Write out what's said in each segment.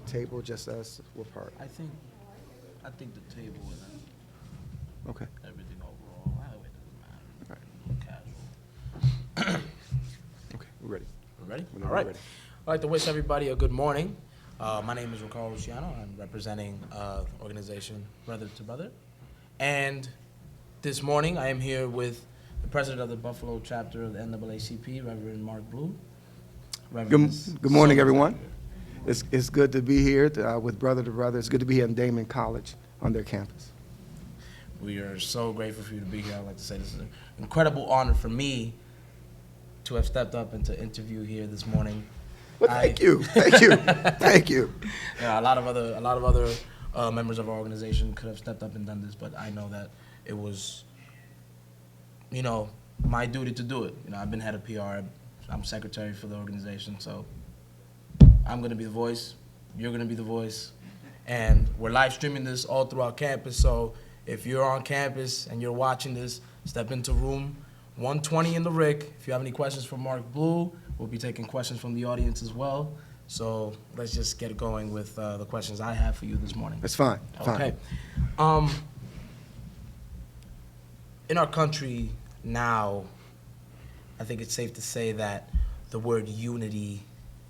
table, just us, what part? I think the table and then Okay. everything overall. It doesn't matter. All right. A little casual. Okay, we're ready. Ready? Whenever All right. you're ready. I'd like to wish everybody a good morning. My name is Ricardo Luciano. I'm representing the organization Brother to Brother. And this morning I am here with the president of the Buffalo Chapter of the NAACP, Reverend Mark Blue. Good morning, everyone. It's good to be here with Brother to Brother. It's good to be here in Daemen College on their campus. We are so grateful for you to be here. I'd like to say this is an incredible honor for me to have stepped up and to interview here this morning. Well, thank you, thank you. Yeah, a lot of other members of our organization could have stepped up and done this, but I know that it was, my duty to do it. I've been head of PR. I'm secretary for the organization, so I'm going to be the voice. You're going to be the voice, and we're live streaming this all throughout campus. So if you're on campus and you're watching this, step into room 120 in the RIC. If you have any questions for Mark Blue, we'll be taking questions from the audience as well. So let's just get going with the questions I have for you this morning. That's fine. Okay. In our country now, I think it's safe to say that the word unity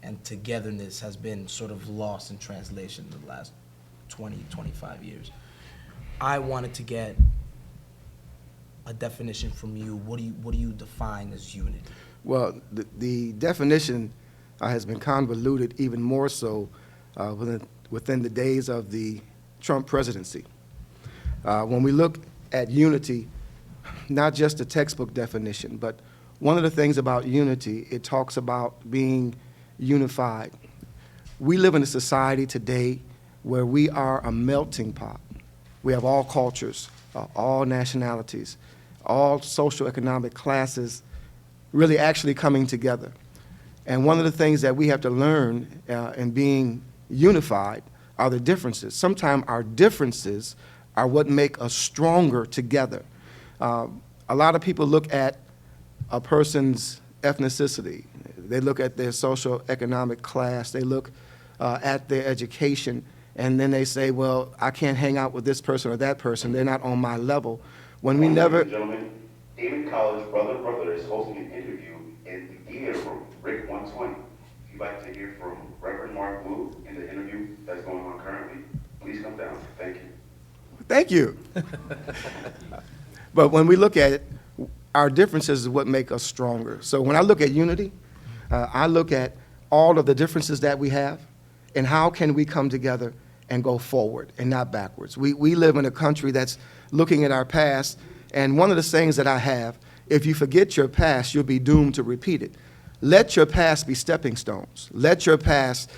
and togetherness has been sort of lost in translation in the last 20, 25 years. I wanted to get a definition from you. What do you define as unity? Well, the definition has been convoluted even more so within the days of the Trump presidency. When we look at unity, not just the textbook definition, but one of the things about unity, it talks about being unified. We live in a society today where we are a melting pot. We have all cultures, all nationalities, all socioeconomic classes really actually coming together. And one of the things that we have to learn in being unified are the differences. Sometimes our differences are what make us stronger together. A lot of people look at a person's ethnicity. They look at their socioeconomic class. They look at their education, and then they say, well, I can't hang out with this person or that person. They're not on my level. When we never... Ladies and gentlemen, Daemen College Brother to Brother is hosting an interview in the theater room, RIC 120. If you'd like to hear from Reverend Mark Blue in the interview that's going on currently, please come down. Thank you. Thank you. But when we look at it, our differences is what make us stronger. So when I look at unity, I look at all of the differences that we have and how can we come together and go forward and not backwards. We live in a country that's looking at our past, and one of the sayings that I have, if you forget your past, you'll be doomed to repeat it. Let your past be stepping stones. Let your past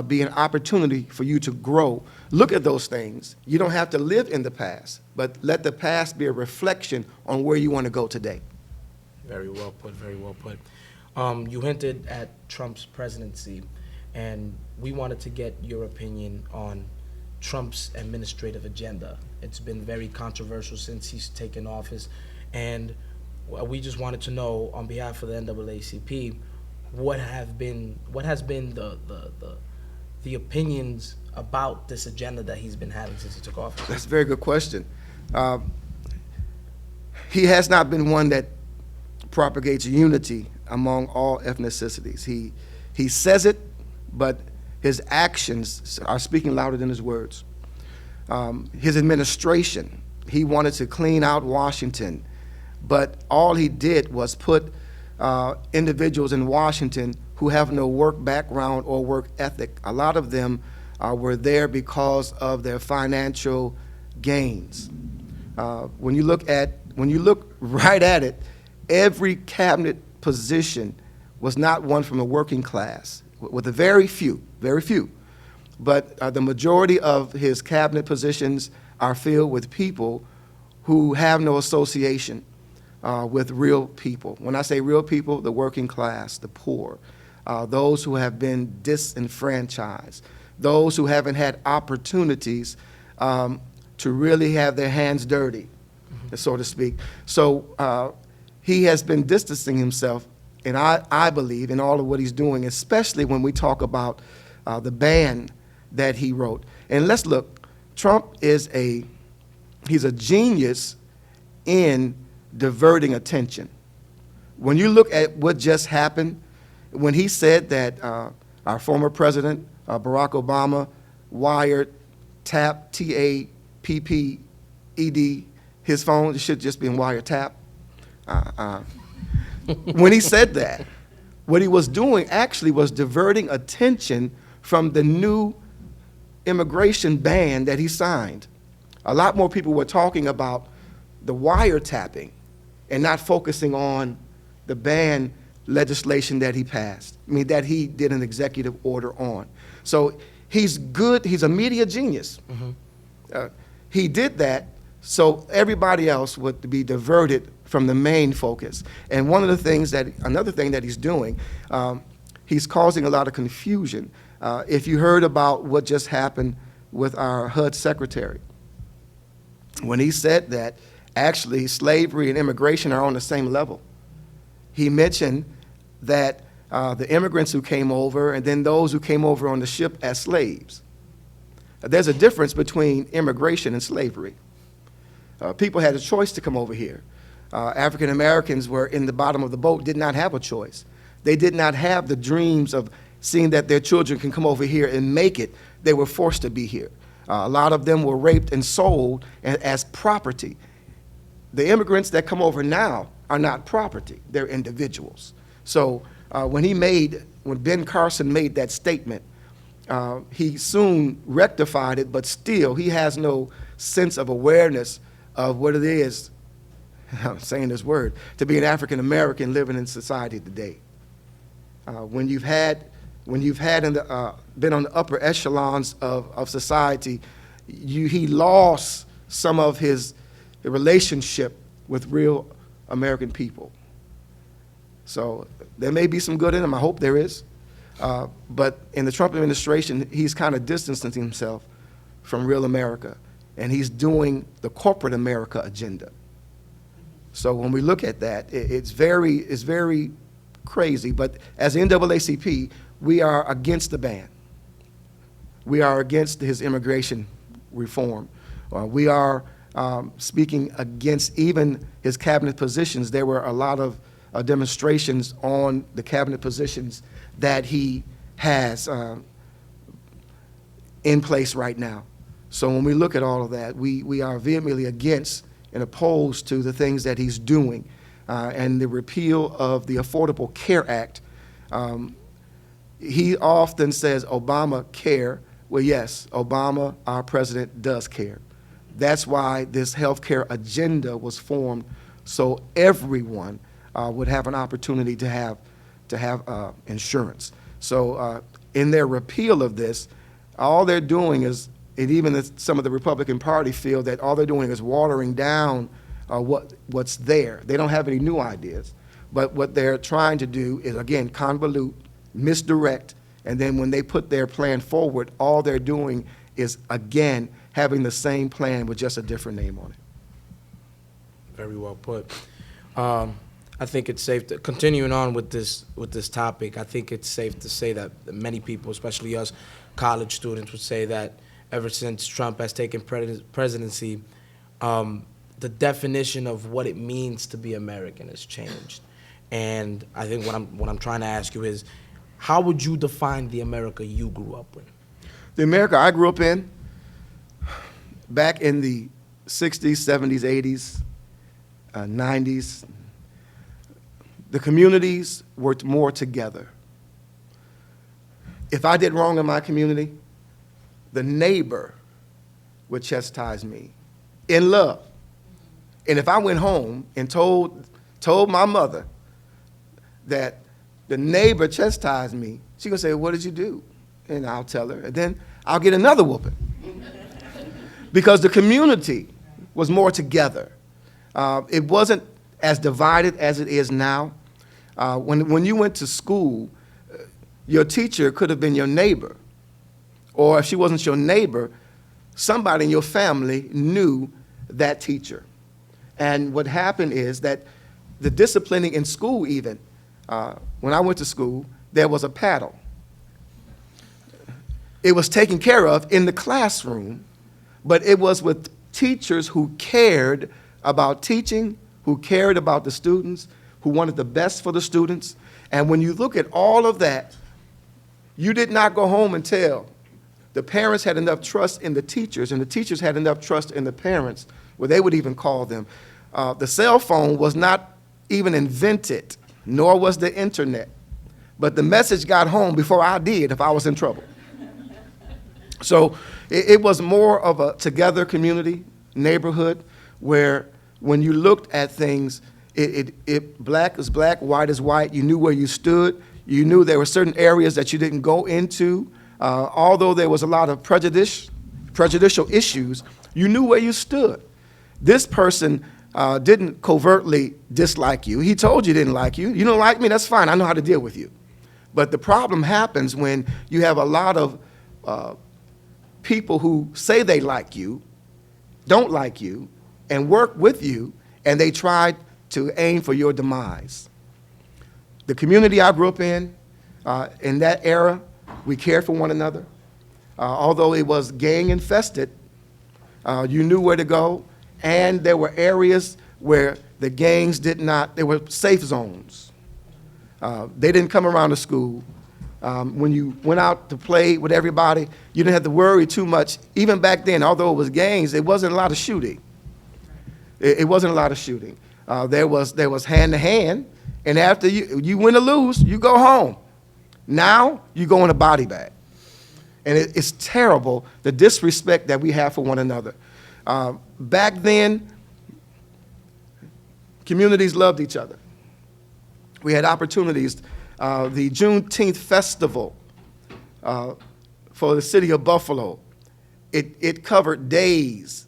be an opportunity for you to grow. Look at those things. You don't have to live in the past, but let the past be a reflection on where you want to go today. Very well put, very well put. You hinted at Trump's presidency, and we wanted to get your opinion on Trump's administrative agenda. It's been very controversial since he's taken office, and we just wanted to know, on behalf of the NAACP, what has been the opinions about this agenda that he's been having since he took office? That's a very good question. He has not been one that propagates unity among all ethnicities. He says it, but his actions are speaking louder than his words. His administration, he wanted to clean out Washington, but all he did was put individuals in Washington who have no work background or work ethic. A lot of them were there because of their financial gains. When you look right at it, every cabinet position was not one from the working class, with a very few. But the majority of his cabinet positions are filled with people who have no association with real people. When I say real people, the working class, the poor, those who have been disenfranchised, those who haven't had opportunities to really have their hands dirty, so to speak. So he has been distancing himself, and I believe, in all of what he's doing, especially when we talk about the ban that he wrote. And let's look. Trump he's a genius in diverting attention. When you look at what just happened, when he said that our former president, Barack Obama, wired tap, T-A-P-P-E-D, his phone, it should just be in wiretap. When he said that, what he was doing actually was diverting attention from the new immigration ban that he signed. A lot more people were talking about the wiretapping and not focusing on the ban legislation that he passed. I mean, that he did an executive order on. So he's good, he's a media genius. He did that so everybody else would be diverted from the main focus. And another thing that he's doing, he's causing a lot of confusion. If you heard about what just happened with our HUD secretary, when he said that actually slavery and immigration are on the same level. He mentioned that the immigrants who came over and then those who came over on the ship as slaves. There's a difference between immigration and slavery. People had a choice to come over here. African Americans were in the bottom of the boat, did not have a choice. They did not have the dreams of seeing that their children can come over here and make it. They were forced to be here. A lot of them were raped and sold as property. The immigrants that come over now are not property, they're individuals. So when Ben Carson made that statement, he soon rectified it, but still he has no sense of awareness of what it is, I'm saying this word, to be an African American living in society today. When you've been on the upper echelons of society, he lost some of his relationship with real American people. So there may be some good in him, I hope there is. But in the Trump administration, he's kind of distancing himself from real America, and he's doing the corporate America agenda. So when we look at that, it's very crazy. But as the NAACP, we are against the ban. We are against his immigration reform. We are speaking against even his cabinet positions. There were a lot of demonstrations on the cabinet positions that he has in place right now. So when we look at all of that, we are vehemently against and opposed to the things that he's doing. And the repeal of the Affordable Care Act, he often says Obama care. Well, yes, Obama, our president, does care. That's why this health care agenda was formed, so everyone would have an opportunity to have insurance. So in their repeal of this, all they're doing is, and even some of the Republican Party feel that all they're doing is watering down what's there. They don't have any new ideas. But what they're trying to do is, again, convolute, misdirect, and then when they put their plan forward, all they're doing is, again, having the same plan with just a different name on it. Very well put. I think it's safe to, continuing on with this topic, I think it's safe to say that many people, especially us college students, would say that ever since Trump has taken presidency, the definition of what it means to be American has changed. And I think what I'm trying to ask you is, how would you define the America you grew up in? The America I grew up in, back in the 60s, 70s, 80s, 90s, the communities worked more together. If I did wrong in my community, the neighbor would chastise me in love. And if I went home and told my mother that the neighbor chastised me, she's gonna say, "What did you do?" And I'll tell her, and then I'll get another whooping. Because the community was more together. It wasn't as divided as it is now. When you went to school, your teacher could have been your neighbor. Or if she wasn't your neighbor, somebody in your family knew that teacher. And what happened is that the disciplining in school even, when I went to school, there was a paddle. it was taken care of in the classroom, but it was with teachers who cared about teaching, who cared about the students, who wanted the best for the students. And when you look at all of that, you did not go home and tell. The parents had enough trust in the teachers, and the teachers had enough trust in the parents, where they would even call them. The cell phone was not even invented, nor was the internet. But the message got home before I did if I was in trouble. So it was more of a together community, neighborhood, where when you looked at things, black is black, white is white. You knew where you stood. You knew there were certain areas that you didn't go into. Although there was a lot of prejudicial issues, you knew where you stood. This person didn't covertly dislike you. He told you he didn't like you. You don't like me, that's fine. I know how to deal with you. But the problem happens when you have a lot of people who say they like you, don't like you, and work with you, and they try to aim for your demise. The community I grew up in that era, we cared for one another. Although it was gang infested, you knew where to go, and there were areas where the gangs there were safe zones. They didn't come around the school. When you went out to play with everybody, you didn't have to worry too much. Even back then, although it was gangs, there wasn't a lot of shooting. It wasn't a lot of shooting. There was hand-to-hand, and after you win or lose, you go home. Now, you go in a body bag. And it's terrible, the disrespect that we have for one another. Back then, communities loved each other. We had opportunities. The Juneteenth festival for the city of Buffalo, it covered days,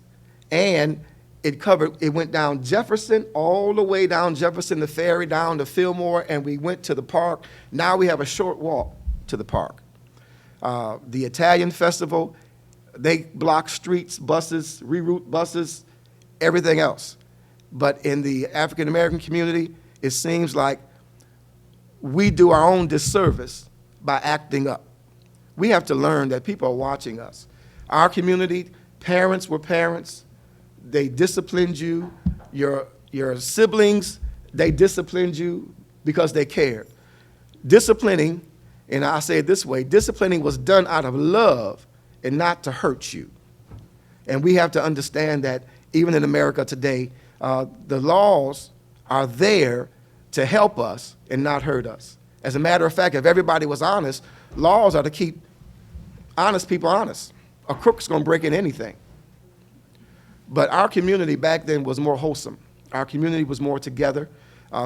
and it went down Jefferson, all the way down Jefferson, the ferry, down to Fillmore, and we went to the park. Now we have a short walk to the park. The Italian festival, they block streets, buses, reroute buses, everything else. But in the African American community, it seems like we do our own disservice by acting up. We have to learn that people are watching us. Our community, parents were parents. They disciplined you. Your siblings, they disciplined you because they cared. Disciplining, and I say it this way, disciplining was done out of love and not to hurt you. And we have to understand that even in America today, the laws are there to help us and not hurt us. As a matter of fact, if everybody was honest, laws are to keep honest people honest. A crook's gonna break in anything. But our community back then was more wholesome. Our community was more together.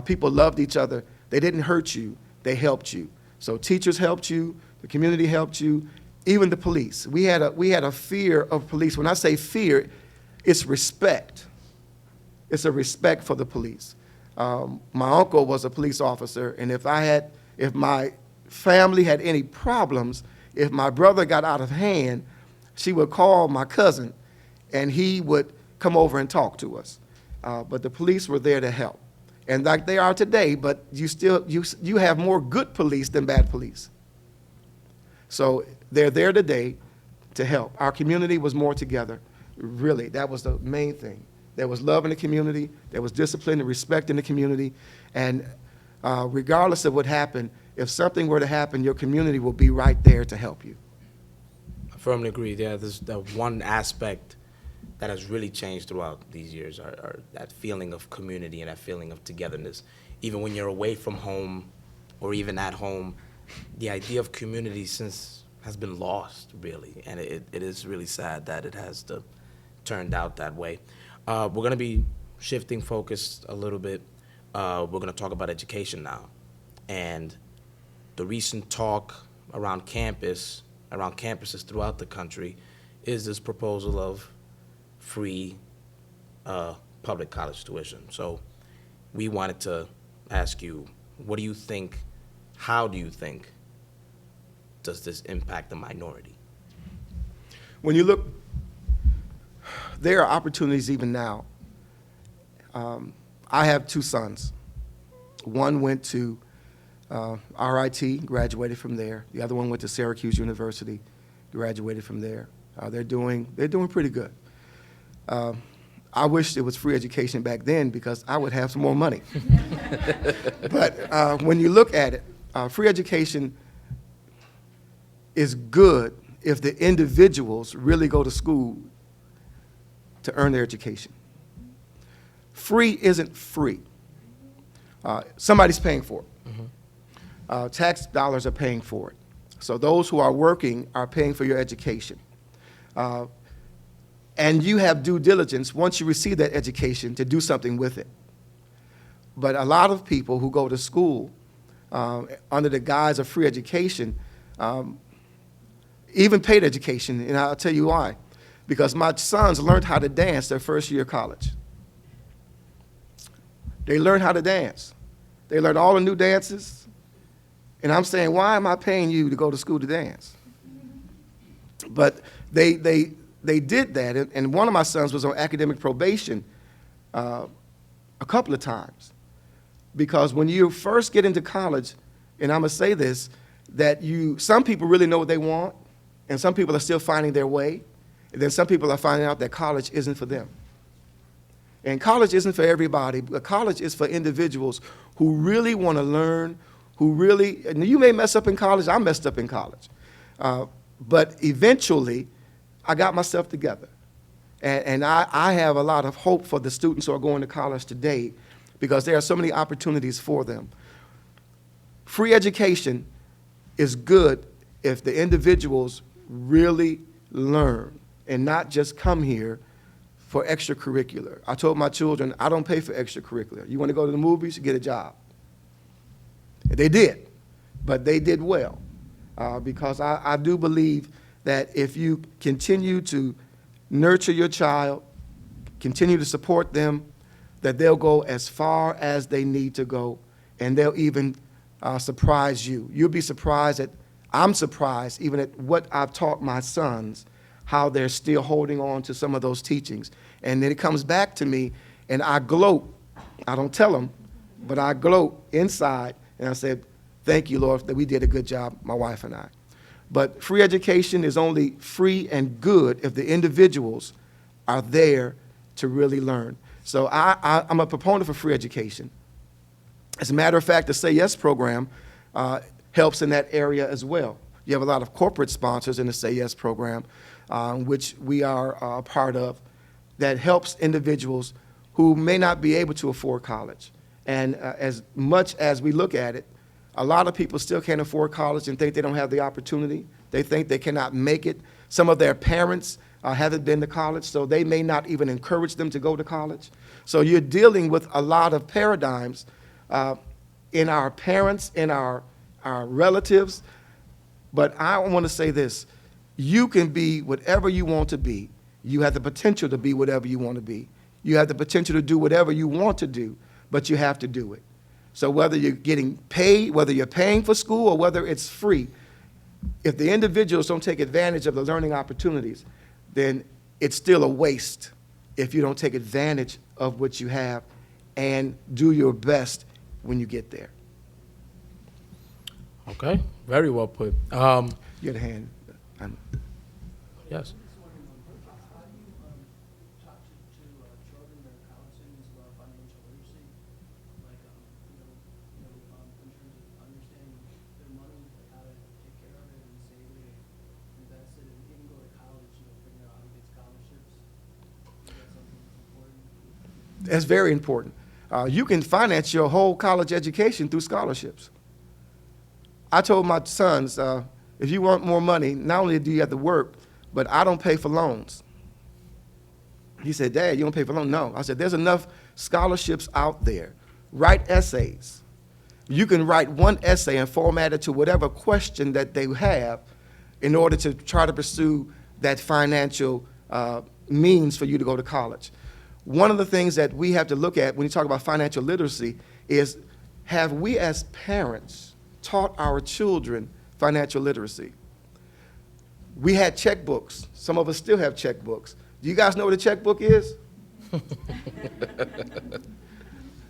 People loved each other. They didn't hurt you, they helped you. So teachers helped you, the community helped you, even the police. We had a fear of police. When I say fear, it's respect. It's a respect for the police. My uncle was a police officer, and if my family had any problems, if my brother got out of hand, she would call my cousin, and he would come over and talk to us. But the police were there to help. And like they are today, but you have more good police than bad police. So they're there today to help. Our community was more together. Really, that was the main thing. There was love in the community. There was discipline and respect in the community. And regardless of what happened, if something were to happen, your community will be right there to help you. I firmly agree. Yeah, there's the one aspect that has really changed throughout these years are that feeling of community and that feeling of togetherness. Even when you're away from home or even at home, the idea of community has been lost, really. And it is really sad that it has turned out that way. We're going to be shifting focus a little bit. We're going to talk about education now. And the recent talk around campuses throughout the country is this proposal of free public college tuition. So we wanted to ask you, what do you think, how do you think does this impact the minority? When you look, there are opportunities even now. I have two sons. One went to RIT, graduated from there. The other one went to Syracuse University, graduated from there. They're doing pretty good. I wish it was free education back then because I would have some more money. But when you look at it, free education is good if the individuals really go to school to earn their education. Free isn't free. Somebody's paying for it. Tax dollars are paying for it. So those who are working are paying for your education. And you have due diligence once you receive that education to do something with it. But a lot of people who go to school under the guise of free education, even paid education, and I'll tell you why. Because my sons learned how to dance their first year of college. They learned how to dance. They learned all the new dances. And I'm saying, why am I paying you to go to school to dance? But they did that, and one of my sons was on academic probation a couple of times. Because when you first get into college, and I'm going to say this, that some people really know what they want, and some people are still finding their way, and then some people are finding out that college isn't for them. And college isn't for everybody, but college is for individuals who really want to learn, and you may mess up in college, I messed up in college. But eventually, I got myself together. And I have a lot of hope for the students who are going to college today because there are so many opportunities for them. Free education is good if the individuals really learn and not just come here for extracurricular. I told my children, I don't pay for extracurricular. You want to go to the movies, get a job. They did, but they did well because I do believe that if you continue to nurture your child, continue to support them, that they'll go as far as they need to go, and they'll even surprise you. You'll be surprised I'm surprised even at what I've taught my sons, how they're still holding on to some of those teachings. And then it comes back to me, and I gloat. I don't tell them, but I gloat inside, and I said, thank you, Lord, that we did a good job, my wife and I. But free education is only free and good if the individuals are there to really learn. So I'm a proponent for free education. As a matter of fact, the Say Yes program helps in that area as well. You have a lot of corporate sponsors in the Say Yes program, which we are a part of, that helps individuals who may not be able to afford college. And as much as we look at it, a lot of people still can't afford college and think they don't have the opportunity. They think they cannot make it. Some of their parents haven't been to college, so they may not even encourage them to go to college. So you're dealing with a lot of paradigms in our parents, in our relatives. But I want to say this. You can be whatever you want to be. You have the potential to be whatever you want to be. You have the potential to do whatever you want to do, but you have to do it. So whether you're getting paid, whether you're paying for school, or whether it's free, if the individuals don't take advantage of the learning opportunities, then it's still a waste if you don't take advantage of what you have and do your best when you get there. Okay, very well put. You had a hand. Yes. That's very important. You can finance your whole college education through scholarships. I told my sons, if you want more money, not only do you have to work, but I don't pay for loans. He said, Dad, you don't pay for loans? No. I said, there's enough scholarships out there. Write essays. You can write one essay and format it to whatever question that they have in order to try to pursue that financial means for you to go to college. One of the things that we have to look at when you talk about financial literacy is, have we as parents taught our children financial literacy? We had checkbooks. Some of us still have checkbooks. Do you guys know what a checkbook is?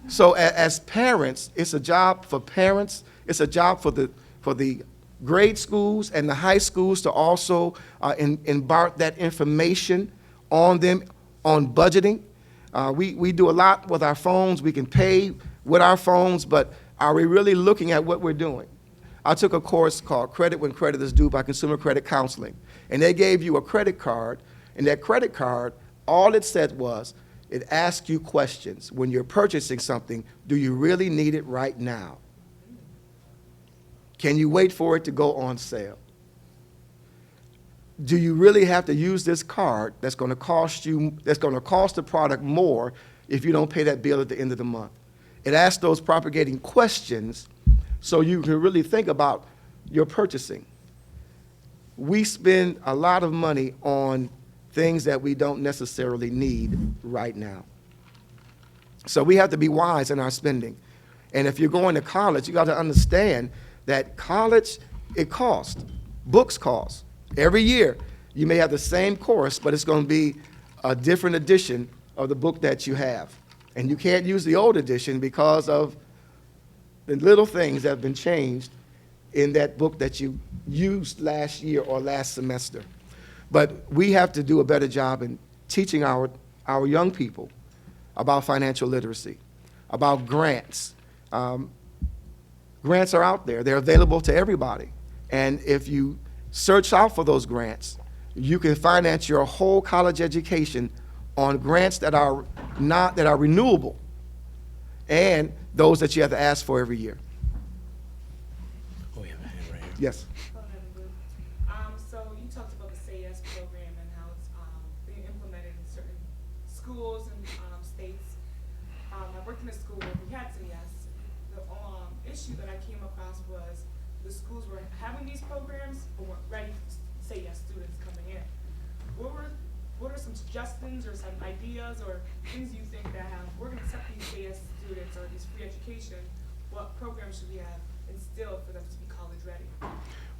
So as parents, it's a job for parents. It's a job for the grade schools and the high schools to also embark that information on them on budgeting. We do a lot with our phones. We can pay with our phones, but are we really looking at what we're doing? I took a course called Credit When Credit is Due by Consumer Credit Counseling, and they gave you a credit card, and that credit card, all it said was, it asks you questions. When you're purchasing something, do you really need it right now? Can you wait for it to go on sale? Do you really have to use this card that's going to cost the product more if you don't pay that bill at the end of the month? It asks those propagating questions so you can really think about your purchasing. We spend a lot of money on things that we don't necessarily need right now. So we have to be wise in our spending. And if you're going to college, you got to understand that college, it costs. Books cost. Every year, you may have the same course, but it's going to be a different edition of the book that you have. And you can't use the old edition because of the little things that have been changed in that book that you used last year or last semester. But we have to do a better job in teaching our young people about financial literacy, about grants. Grants are out there. They're available to everybody. And if you search out for those grants, you can finance your whole college education on grants that are renewable and those that you have to ask for every year. Oh, we have a hand right here. Yes. So you talked about the Say Yes program and how it's being implemented in certain schools and states. I worked in a school where we had Say Yes. The issue that I came across was the schools were having these programs but weren't ready for Say Yes students coming in. What are some suggestions or some ideas or things you think that we're going to accept these Say Yes students or these free education? What programs should we have instilled for them to be college ready?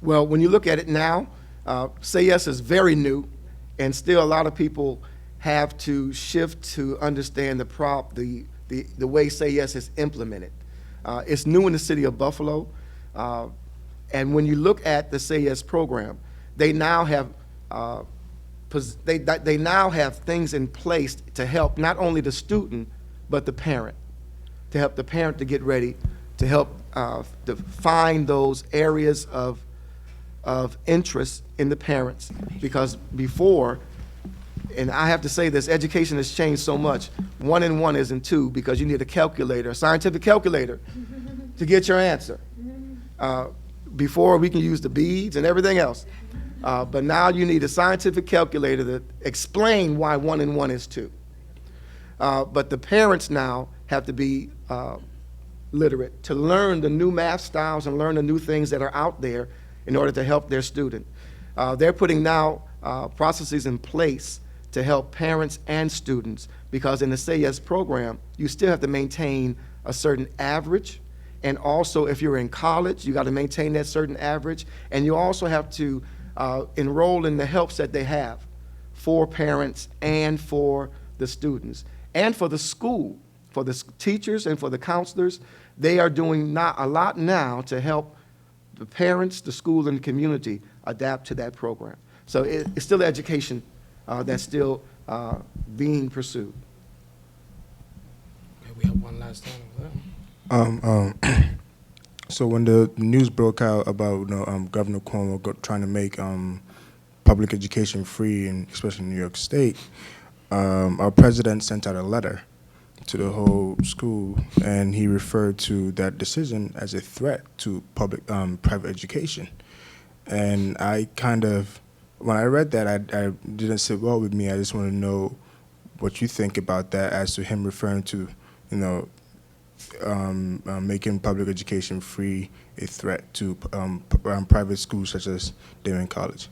Well, when you look at it now, Say Yes is very new, and still a lot of people have to shift to understand the way Say Yes is implemented. It's new in the city of Buffalo, and when you look at the Say Yes program, they now have things in place to help not only the student but the parent, to help the parent to get ready, to help to find those areas of interest in the parents. Because before, and I have to say this, education has changed so much. 1 and 1 isn't 2 because you need a calculator, a scientific calculator, to get your answer. Before, we can use the beads and everything else. But now you need a scientific calculator to explain why 1 and 1 is 2. But the parents now have to be literate to learn the new math styles and learn the new things that are out there in order to help their student. They're putting now processes in place to help parents and students, because in the Say Yes program, you still have to maintain a certain average, and also if you're in college, you got to maintain that certain average, and you also have to enroll in the helps that they have for parents and for the students and for the school, for the teachers and for the counselors. They are doing a lot now to help the parents, the school, and the community adapt to that program. So it's still education that's still being pursued. Okay, we have one last time. So when the news broke out about Governor Cuomo trying to make public education free, and especially in New York State, our president sent out a letter to the whole school, and he referred to that decision as a threat to private education. And I kind of, when I read that, I didn't sit well with me. I just want to know what you think about that, as to him referring to, making public education free a threat to private schools such as Daemen College.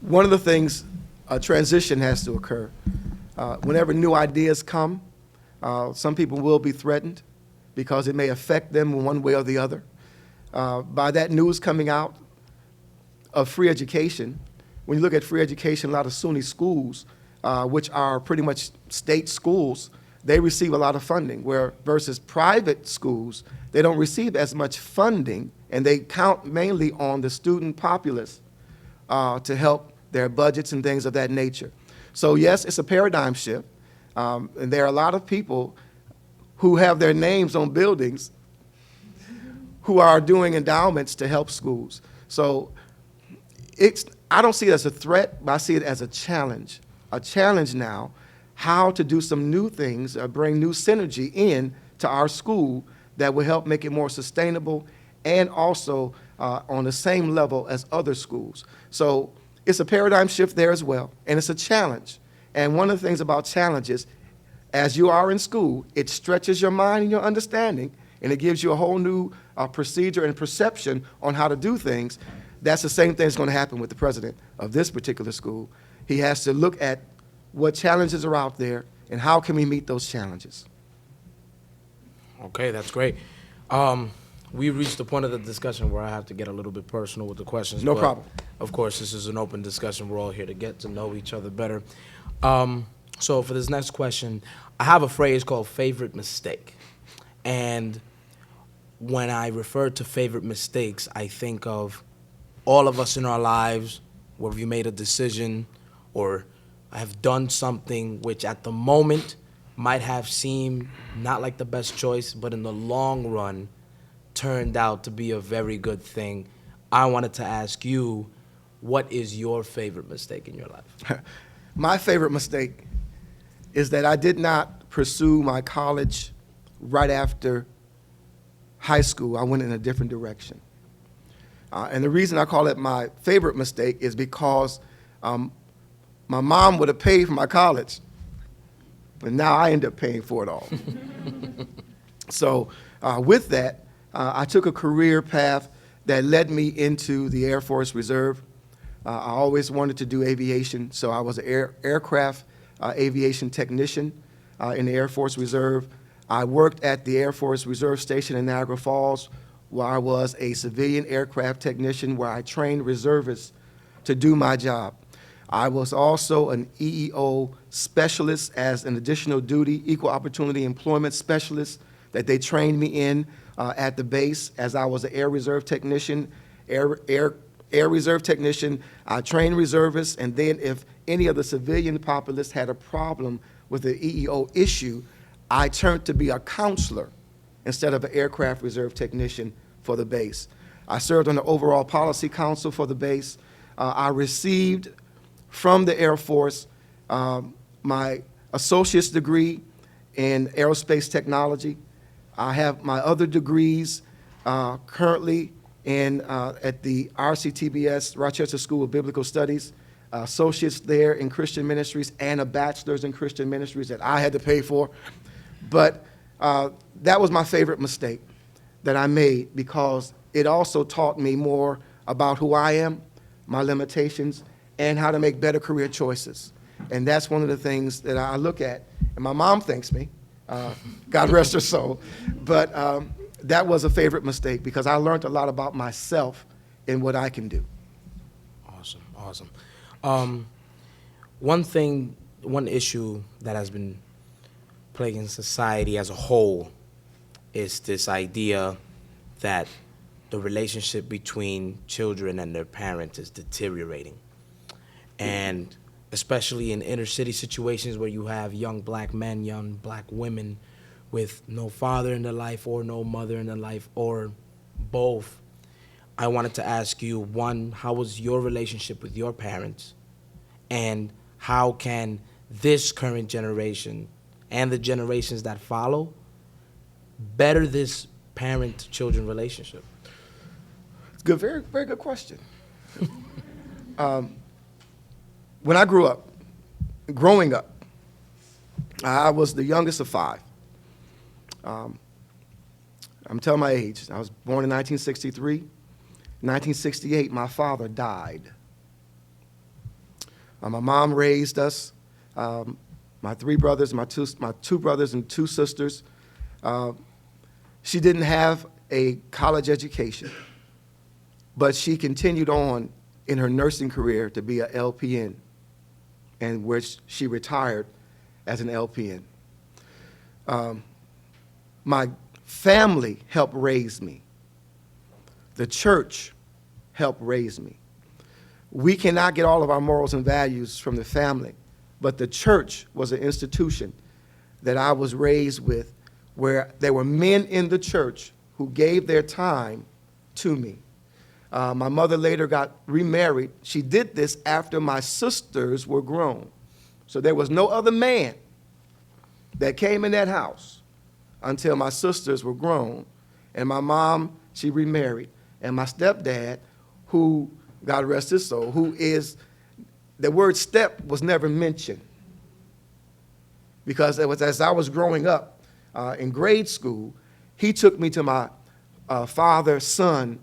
One of the things, a transition has to occur. Whenever new ideas come, some people will be threatened because it may affect them in one way or the other. By that news coming out of free education, when you look at free education, a lot of SUNY schools, which are pretty much state schools, they receive a lot of funding, where versus private schools, they don't receive as much funding, and they count mainly on the student populace to help their budgets and things of that nature. So yes, it's a paradigm shift, and there are a lot of people who have their names on buildings who are doing endowments to help schools. So I don't see it as a threat, but I see it as a challenge now, how to do some new things, bring new synergy in to our school that will help make it more sustainable and also on the same level as other schools. So it's a paradigm shift there as well, and it's a challenge. And one of the things about challenges, as you are in school, it stretches your mind and your understanding, and it gives you a whole new procedure and perception on how to do things. That's the same thing that's going to happen with the president of this particular school. He has to look at what challenges are out there and how can we meet those challenges. Okay, that's great. We reached the point of the discussion where I have to get a little bit personal with the questions. No but problem. Of course, this is an open discussion. We're all here to get to know each other better. So for this next question, I have a phrase called favorite mistake. And when I refer to favorite mistakes, I think of all of us in our lives where we made a decision or have done something which at the moment might have seemed not like the best choice, but in the long run turned out to be a very good thing. I wanted to ask you, what is your favorite mistake in your life? My favorite mistake is that I did not pursue my college right after high school. I went in a different direction. And the reason I call it my favorite mistake is because my mom would have paid for my college, but now I end up paying for it all. So with that, I took a career path that led me into the Air Force Reserve. I always wanted to do aviation, so I was an aircraft aviation technician in the Air Force Reserve. I worked at the Air Force Reserve Station in Niagara Falls, where I was a civilian aircraft technician, where I trained reservists to do my job. I was also an EEO specialist as an additional duty, equal opportunity employment specialist that they trained me in at the base as I was an air reserve technician. Air reserve technician, I trained reservists, and then if any of the civilian populace had a problem with the EEO issue, I turned to be a counselor instead of an aircraft reserve technician for the base. I served on the overall policy council for the base. I received from the Air Force my associate's degree in aerospace technology. I have my other degrees currently at the RCTBS, Rochester School of Biblical Studies, associates there in Christian ministries, and a bachelor's in Christian ministries that I had to pay for. But that was my favorite mistake that I made, because it also taught me more about who I am, my limitations, and how to make better career choices. And that's one of the things that I look at, and my mom thanks me, God rest her soul, but that was a favorite mistake because I learned a lot about myself and what I can do. Awesome. One issue that has been plaguing society as a whole is this idea that the relationship between children and their parents is deteriorating. And especially in inner city situations where you have young black men, young black women with no father in their life or no mother in their life or both. I wanted to ask you, one, how was your relationship with your parents? And how can this current generation and the generations that follow better this parent-children relationship? Good, very, very good question. When I growing up, I was the youngest of five. I'm telling my age. I was born in 1963. In 1968, my father died. My mom raised us, my three brothers, my two brothers and two sisters. She didn't have a college education, but she continued on in her nursing career to be a LPN, and which she retired as an LPN. My family helped raise me. The church helped raise me. We cannot get all of our morals and values from the family, but the church was an institution that I was raised with, where there were men in the church who gave their time to me. My mother later got remarried. She did this after my sisters were grown. So there was no other man that came in that house until my sisters were grown. And my mom, she remarried. And my stepdad, who, God rest his soul, who is, the word step was never mentioned. Because it was as I was growing up in grade school, he took me to my father-son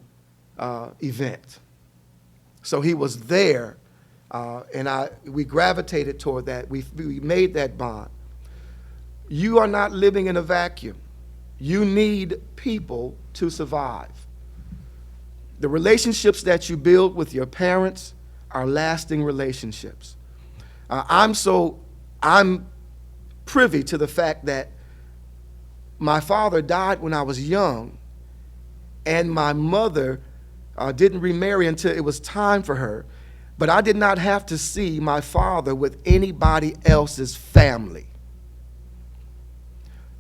event. So he was there, and we gravitated toward that. We made that bond. You are not living in a vacuum. You need people to survive. The relationships that you build with your parents are lasting relationships. I'm privy to the fact that my father died when I was young, and my mother didn't remarry until it was time for her. But I did not have to see my father with anybody else's family.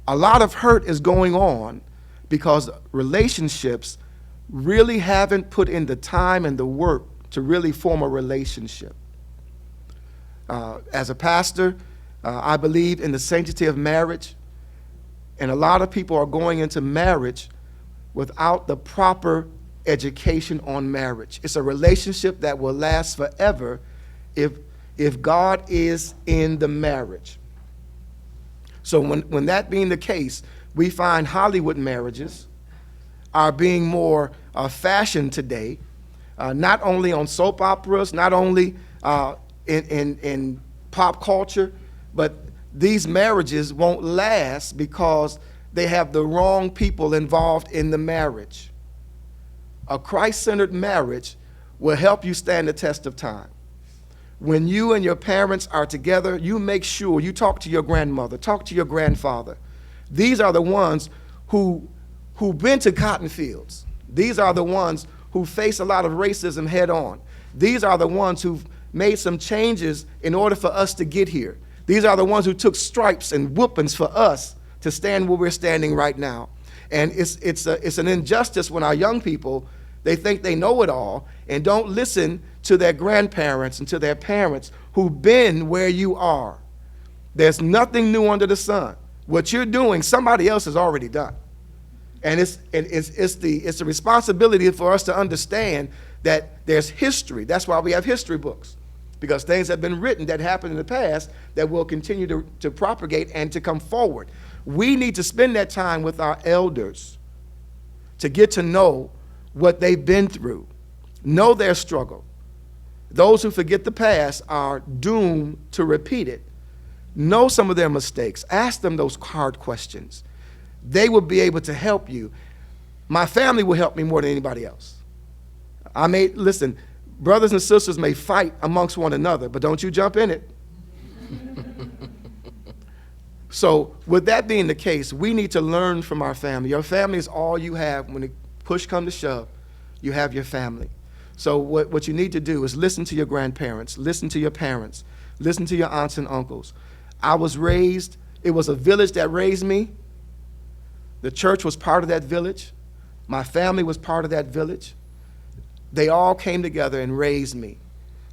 A lot of hurt is going on because relationships really haven't put in the time and the work to really form a relationship. As a pastor, I believe in the sanctity of marriage, and a lot of people are going into marriage without the proper education on marriage. It's a relationship that will last forever if God is in the marriage. So when that being the case, we find Hollywood marriages are being more fashioned today, not only on soap operas, not only in pop culture, but these marriages won't last because they have the wrong people involved in the marriage. A Christ-centered marriage will help you stand the test of time. When you and your parents are together, you make sure you talk to your grandmother, talk to your grandfather. These are the ones who've been to cotton fields. These are the ones who face a lot of racism head on. These are the ones who've made some changes in order for us to get here. These are the ones who took stripes and whoopings for us to stand where we're standing right now. And it's an injustice when our young people, they think they know it all and don't listen to their grandparents and to their parents who've been where you are. There's nothing new under the sun. What you're doing, somebody else has already done. And it's the responsibility for us to understand that there's history. That's why we have history books, because things have been written that happened in the past that will continue to propagate and to come forward. We need to spend that time with our elders to get to know what they've been through, know their struggle. Those who forget the past are doomed to repeat it. Know some of their mistakes. Ask them those hard questions. They will be able to help you. My family will help me more than anybody else. Listen, brothers and sisters may fight amongst one another, but don't you jump in it. So with that being the case, we need to learn from our family. Your family is all you have. When the push comes to shove, you have your family. So what you need to do is listen to your grandparents, listen to your parents, listen to your aunts and uncles. I was raised, it was a village that raised me. The church was part of that village. My family was part of that village. They all came together and raised me.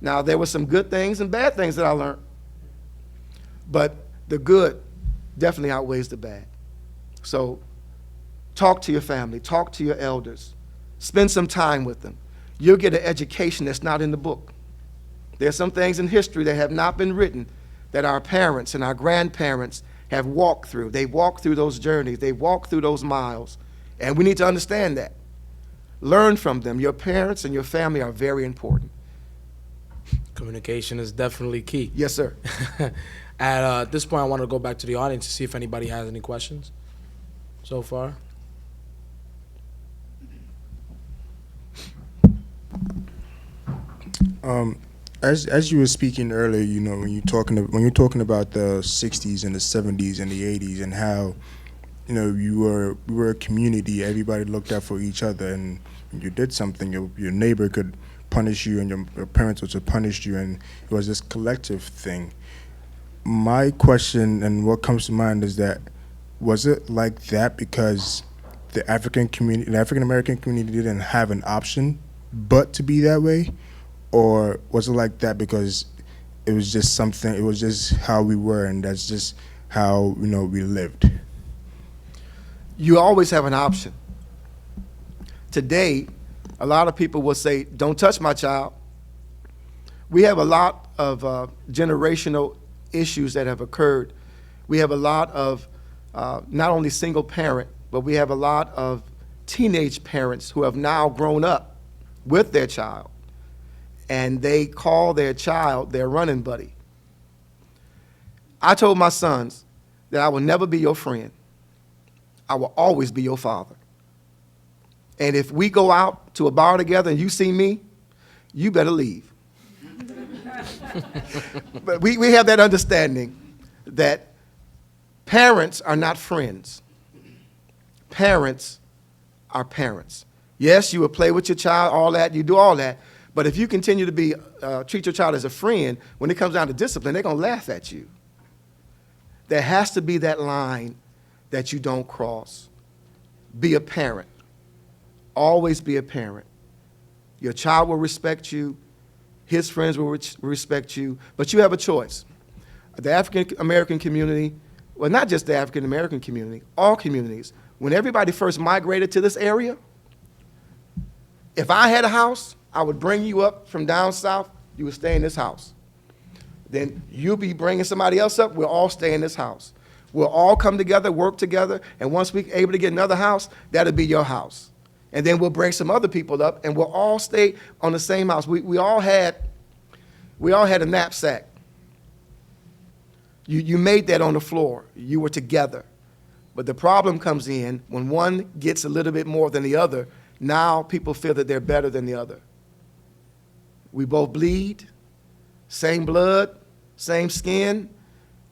Now, there were some good things and bad things that I learned, but the good definitely outweighs the bad. So talk to your family, talk to your elders, spend some time with them. You'll get an education that's not in the book. There's some things in history that have not been written that our parents and our grandparents have walked through. They've walked through those journeys. They've walked through those miles. And we need to understand that. Learn from them. Your parents and your family are very important. Communication is definitely key. Yes, sir. At this point, I want to go back to the audience to see if anybody has any questions so far. As you were speaking earlier, you know, when you're talking about the '60s and the '70s and the '80s and how, you know, we were a community. Everybody looked out for each other, and when you did something, your neighbor could punish you, and your parents would punish you, and it was this collective thing. My question and what comes to mind is that, was it like that because the African American community didn't have an option but to be that way, or was it like that because it was just something? It was just how we were, and that's just how, you know, we lived. You always have an option. Today, a lot of people will say, "Don't touch my child." We have a lot of generational issues that have occurred. We have a lot of not only single parent, but we have a lot of teenage parents who have now grown up with their child, and they call their child their running buddy. I told my sons that I will never be your friend. I will always be your father. And if we go out to a bar together and you see me, you better leave. But we have that understanding that parents are not friends. Parents are parents. Yes, you will play with your child, all that, you do all that, but if you continue to treat your child as a friend, when it comes down to discipline, they're going to laugh at you. There has to be that line that you don't cross. Be a parent. Always be a parent. Your child will respect you. His friends will respect you, but you have a choice. The African American community, well, not just the African American community, all communities, when everybody first migrated to this area, if I had a house, I would bring you up from down south, you would stay in this house. Then you'll be bringing somebody else up, we'll all stay in this house. We'll all come together, work together, and once we're able to get another house, that'll be your house. And then we'll bring some other people up, and we'll all stay on the same house. We all had a knapsack. You made that on the floor. You were together. But the problem comes in when one gets a little bit more than the other. Now people feel that they're better than the other. We both bleed, same blood, same skin,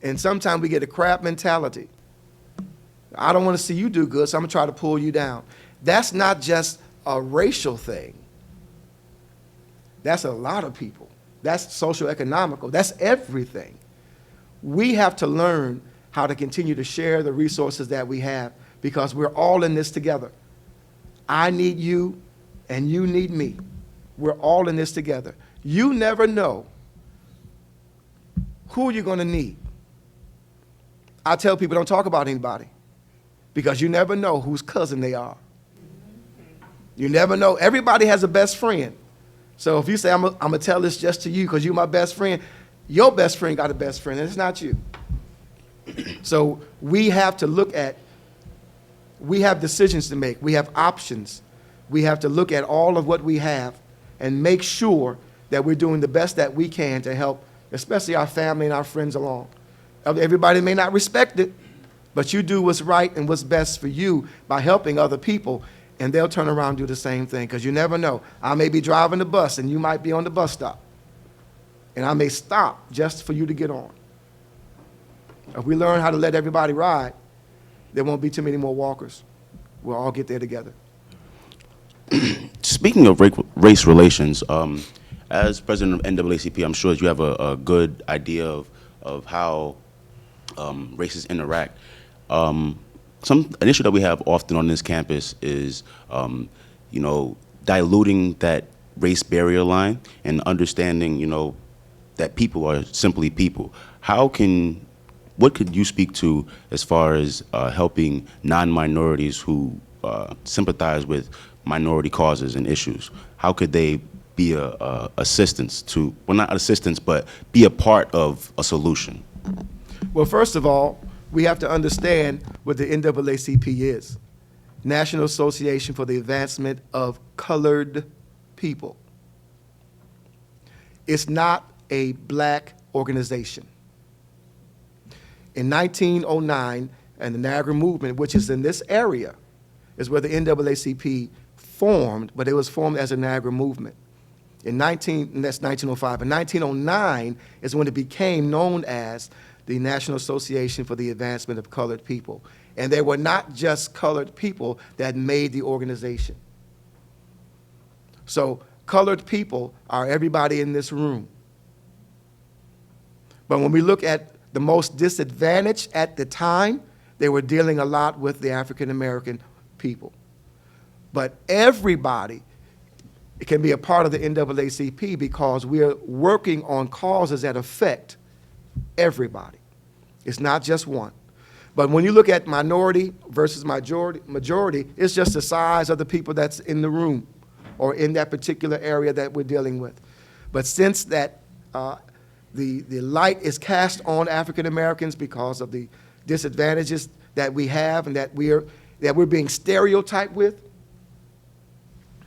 and sometimes we get a crab mentality. I don't want to see you do good, so I'm going to try to pull you down. That's not just a racial thing. That's a lot of people. That's socio-economical. That's everything. We have to learn how to continue to share the resources that we have because we're all in this together. I need you, and you need me. We're all in this together. You never know who you're going to need. I tell people don't talk about anybody because you never know whose cousin they are. You never know. Everybody has a best friend. So if you say, I'm going to tell this just to you because you're my best friend, your best friend got a best friend, and it's not you. So we have to look at, we have decisions to make. We have options. We have to look at all of what we have and make sure that we're doing the best that we can to help, especially our family and our friends along. Everybody may not respect it, but you do what's right and what's best for you by helping other people, and they'll turn around and do the same thing, because you never know. I may be driving the bus, and you might be on the bus stop, and I may stop just for you to get on. If we learn how to let everybody ride, there won't be too many more walkers. We'll all get there together. Speaking of race relations, as president of NAACP, I'm sure you have a good idea of how races interact. An issue that we have often on this campus is, diluting that race barrier line and understanding, that people are simply people. What could you speak to as far as helping non-minorities who sympathize with minority causes and issues? How could they be assistance to, well, not assistance, but be a part of a solution? Well, first of all, we have to understand what the NAACP is. National Association for the Advancement of Colored People. It's not a black organization. In 1909, and the Niagara Movement, which is in this area, is where the NAACP formed, but it was formed as a Niagara Movement. That's 1905. In 1909 is when it became known as the National Association for the Advancement of Colored People. And they were not just colored people that made the organization. So colored people are everybody in this room. But when we look at the most disadvantaged at the time, they were dealing a lot with the African American people. But everybody can be a part of the NAACP because we are working on causes that affect everybody. It's not just one. But when you look at minority versus majority, it's just the size of the people that's in the room or in that particular area that we're dealing with. But since that the light is cast on African Americans because of the disadvantages that we have and that we're being stereotyped with,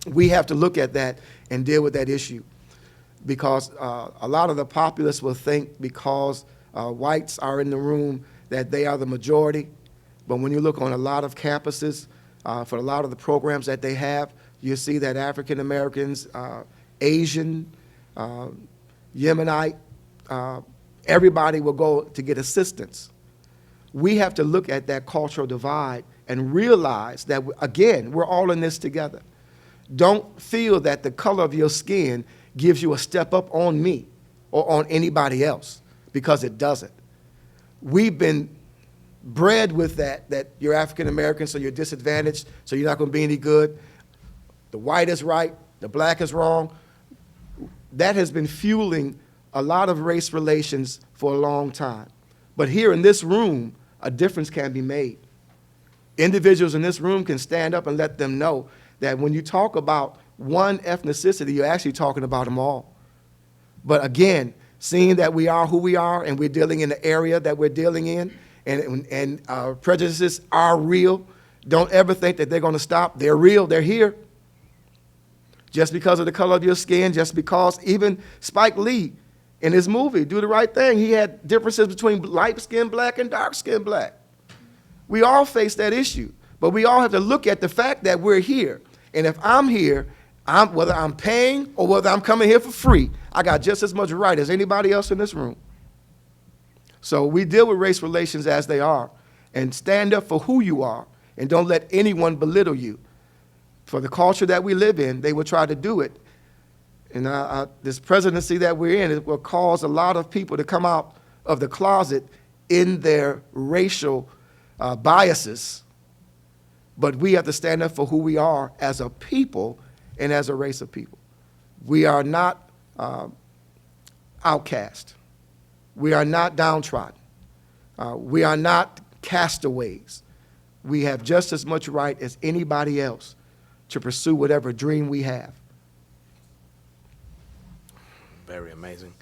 we have to look at that and deal with that issue. Because a lot of the populace will think because whites are in the room that they are the majority. But when you look on a lot of campuses, for a lot of the programs that they have, you see that African Americans, Asian, Yemenite, everybody will go to get assistance. We have to look at that cultural divide and realize that, again, we're all in this together. Don't feel that the color of your skin gives you a step up on me or on anybody else, because it doesn't. We've been bred with that you're African American, so you're disadvantaged, so you're not going to be any good. The white is right, the black is wrong. That has been fueling a lot of race relations for a long time. But here in this room, a difference can be made. Individuals in this room can stand up and let them know that when you talk about one ethnicity, you're actually talking about them all. But again, seeing that we are who we are and we're dealing in the area that we're dealing in, and prejudices are real, don't ever think that they're going to stop. They're real. They're here. Just because of the color of your skin, just because even Spike Lee in his movie, Do the Right Thing, he had differences between light-skinned black and dark-skinned black. We all face that issue, but we all have to look at the fact that we're here. And if I'm here, whether I'm paying or whether I'm coming here for free, I got just as much right as anybody else in this room. So we deal with race relations as they are and stand up for who you are and don't let anyone belittle you. For the culture that we live in, they will try to do it. And this presidency that we're in, it will cause a lot of people to come out of the closet in their racial biases. But we have to stand up for who we are as a people and as a race of people. We are not outcast. We are not downtrodden. We are not castaways. We have just as much right as anybody else to pursue whatever dream we have. Very amazing.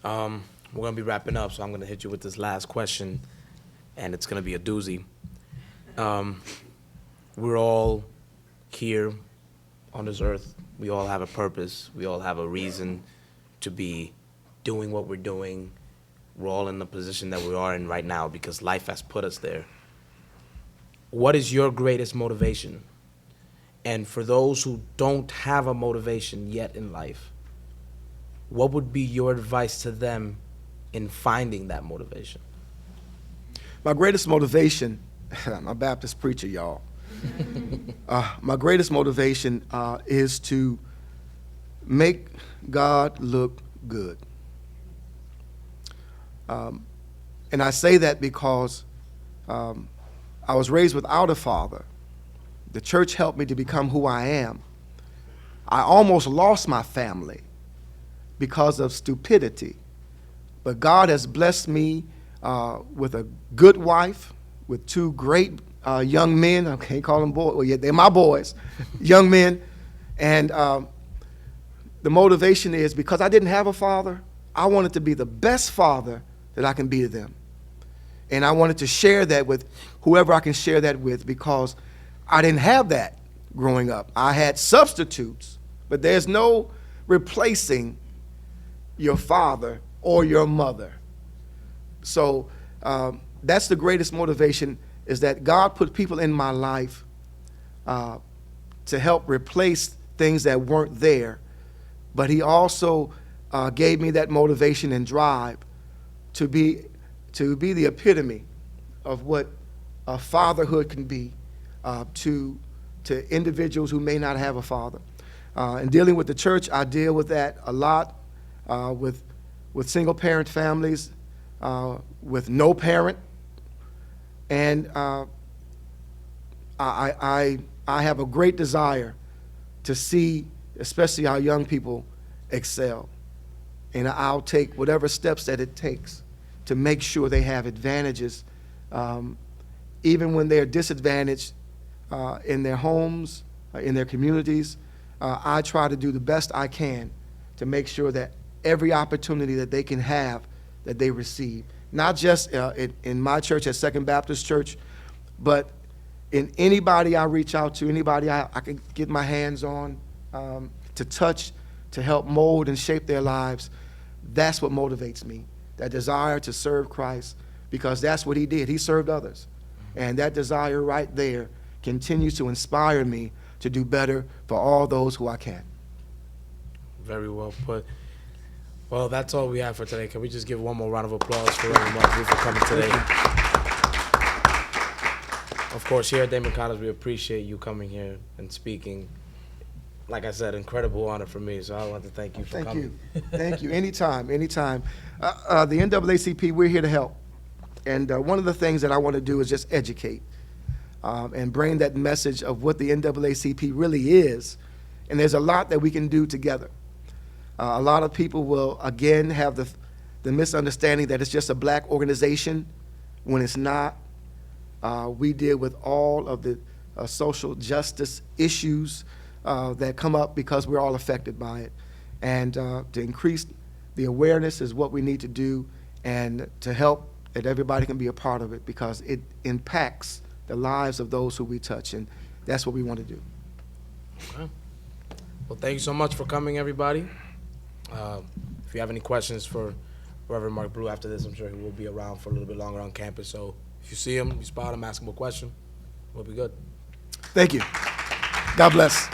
We're going to be wrapping up, so I'm going to hit you with this last question, and it's going to be a doozy. We're all here on this earth. We all have a purpose. We all have a reason to be doing what we're doing. We're all in the position that we are in right now because life has put us there. What is your greatest motivation? And for those who don't have a motivation yet in life, what would be your advice to them in finding that motivation? My greatest motivation, I'm a Baptist preacher, y'all. My greatest motivation is to make God look good. And I say that because I was raised without a father. The church helped me to become who I am. I almost lost my family because of stupidity. But God has blessed me with a good wife, with two great young men. I can't call them boys. Well, yeah, they're my boys, young men. And the motivation is because I didn't have a father, I wanted to be the best father that I can be to them. And I wanted to share that with whoever I can share that with, because I didn't have that growing up. I had substitutes, but there's no replacing your father or your mother. So that's the greatest motivation, is that God put people in my life to help replace things that weren't there, but he also gave me that motivation and drive to be the epitome of what fatherhood can be to individuals who may not have a father. In dealing with the church, I deal with that a lot, with single-parent families, with no parent, and I have a great desire to see, especially our young people, excel. And I'll take whatever steps that it takes to make sure they have advantages, even when they're disadvantaged in their homes, in their communities. I try to do the best I can to make sure that every opportunity that they can have, that they receive. Not just in my church at Second Baptist Church, but in anybody I reach out to, anybody I can get my hands on, to touch, to help mold and shape their lives. That's what motivates me, that desire to serve Christ, because that's what he did. He served others. And that desire right there continues to inspire me to do better for all those who I can. Very well put. Well, that's all we have for today. Can we just give one more round of applause for Reverend Mark Blue for coming today? Of course, here at Daemen College, we appreciate you coming here and speaking. Like I said, incredible honor for me, so I want to thank you for coming. Thank you. Anytime, anytime. The NAACP, we're here to help. And one of the things that I want to do is just educate and bring that message of what the NAACP really is. And there's a lot that we can do together. A lot of people will, again, have the misunderstanding that it's just a black organization when it's not. We deal with all of the social justice issues that come up because we're all affected by it. And to increase the awareness is what we need to do, and to help that everybody can be a part of it, because it impacts the lives of those who we touch, and that's what we want to do. Okay. Well, thank you so much for coming, everybody. If you have any questions for Reverend Mark Blue after this, I'm sure he will be around for a little bit longer on campus. So if you see him, you spot him, ask him a question, we'll be good. Thank you. God bless.